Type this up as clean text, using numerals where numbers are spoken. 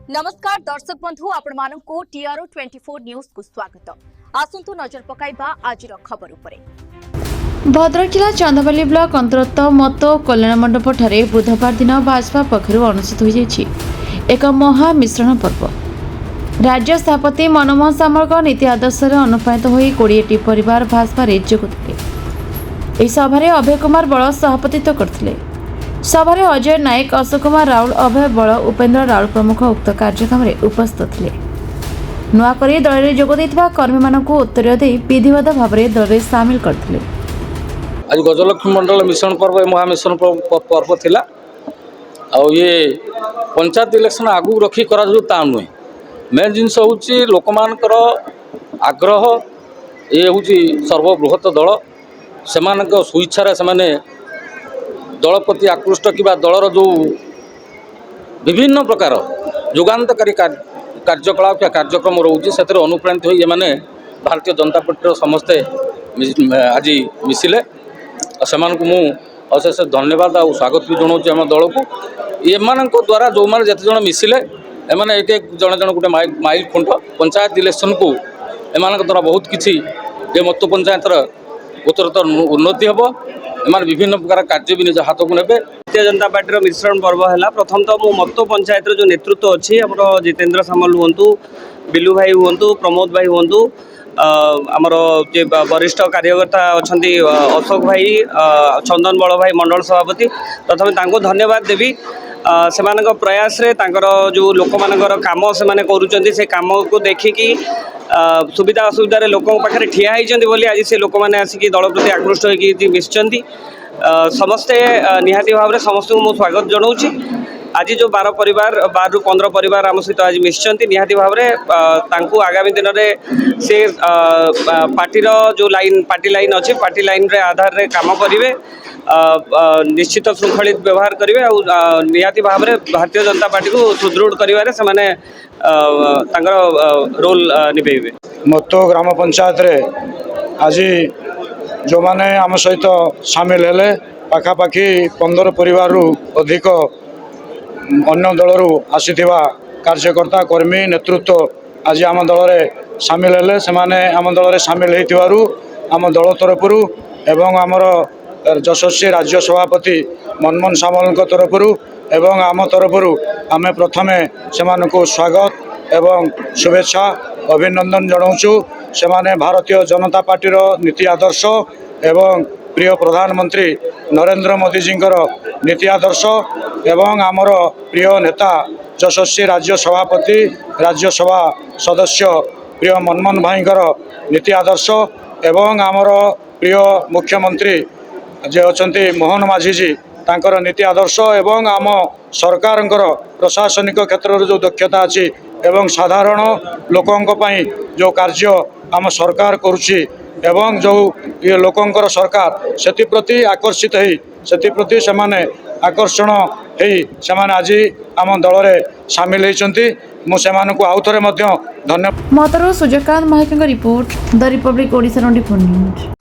नमस्कार दर्शक बंधु आपण मानकु टीआरओ 24 न्यूज को स्वागत। आसंतु नजर पकाइबा आज खबर उपरे। भद्रक जिला चांदबाली ब्लॉक अंतर्गत मत कल्याण मंडप ठारे बुधवार दिन भाजपा पक्षर अनुष्ठित हो एक महा मिश्रण पर्व। राज्य सभापति मनमोहन सामल नीति आदर्श अनुप्राणित हो 20टी परिवार भाजपा जोगदे। सभारे अभय कुमार बल सभापतित्व करथिले। सभारे अजय नायक, अशोक कुमार राउल, अभय बल, उपेन्द्र राउल प्रमुख उक्त कार्यक्रम में उपस्थित थे। नुआकरी दल में जोग देइथिबा कर्मी मानकु उत्तर दे विधिवत भाव में दल में सामिल करथिले। आज गजलक्ष्मी मंडल मिश्रण पर्व महा मिश्रण पर्व थिला। और ये पंचायत इलेक्शन आगु रखी करा जो ता नुहे मेन जिनस होची लोकमानकर आग्रह ये होची सर्वबृहत दल सेमानक स्वेच्छा से दल प्रति आकृष्ट कि दलर जो विभिन्न प्रकार युगान्तकारी कार्यकलाप या कार्यक्रम रोचे से अनुप्राणित हो भारतीय जनता पार्टी समस्ते आज मिसिले से अशेष धन्यवाद और स्वागत भी जनाऊँ आम दल को एम द्वारा जो मैंने जिते जन मिसिले एमाने एक जन जन गोटे माइल खुंट पंचायत इलेक्शन को एम द्वारा बहुत किसी ये मत पंचायतर उत्तरोत्तर उन्नति हम एम विभिन्न प्रकार कार्य भी निज हाथ को नेबे। भारतीय जनता पार्टी मिश्रण पर्व है। प्रथम तो मो मत पंचायत जो नेतृत्व अच्छी आम जितेन्द्र सामल हूँ, बिलू भाई हूँ, प्रमोद भाई हूँ, आमर वरिष्ठ कार्यकर्ता अच्छा अशोक भाई, चंदन बड़ भाई मंडल सभापति प्रथम धन्यवाद देवी। से प्रयास रे जो लोक मानकर काम से कम को देखिकी सुविधा असुविधा लोकों पाखे ठिया होती आज से लोक मैंने आसिक दल प्रति आकृष्ट होती मिशि समस्ते निहाती भाव में समस्त को स्वागत जनाऊँगी। आज जो 12 परिवार 12 ରୁ 15 परिवार आम सहित आज मिशिंट निहाती भाव में आगामी दिन में से पार्टीर जो लाइन पार्टी लाइन अच्छी पार्टी लाइन रे आधार रे काम करेंगे, निश्चित श्रृंखलित व्यवहार करेंगे और निहाती भाव में भारतीय जनता पार्टी को सुदृढ़ कर रोल निभेबे। मत ग्राम पंचायत रे आज जो माने आम सहित सामिल हेले पाखापाखि 15 परिवार रु अधिक अन्य दलरू आसीथिबा कार्यकर्ता कर्मी नेतृत्व आज आम दल में सामिल हेले से आम दल में सामिल होइथिबारु आम दल तरफरु एवं आमर यशस्वी राज्य सभापति मनमोहन सामल तरफरु एवं आम तरफरु आमे प्रथमे सेमानकु स्वागत एवं शुभेच्छा अभिनंदन जनाऊँ। से भारतीय जनता पार्टी नीति आदर्श एवं प्रिय प्रधानमंत्री नरेंद्र मोदी जी नीति आदर्श एवं आमर प्रिय नेता यशस्वी राज्य सभापति राज्यसभा सदस्य प्रिय मनमोहन भाई नीति आदर्श एवं आमर प्रिय मुख्यमंत्री जे अच्छा मोहन माझी जी तांकर नीति आदर्श एवं आम सरकार प्रशासनिक क्षेत्र में जो दक्षता अच्छी एवं साधारण लोकों पाई जो कार्य आम सरकार करुच्ची एवं जो ये लोकंकर सरकार से प्रति आकर्षित होई से प्रति से आकर्षण होई से आज आम दल में सामिल होती मुझे आउ थे धन्यवाद। मतरू सूर्यकांत महाक report the Republic Odisha 24 news.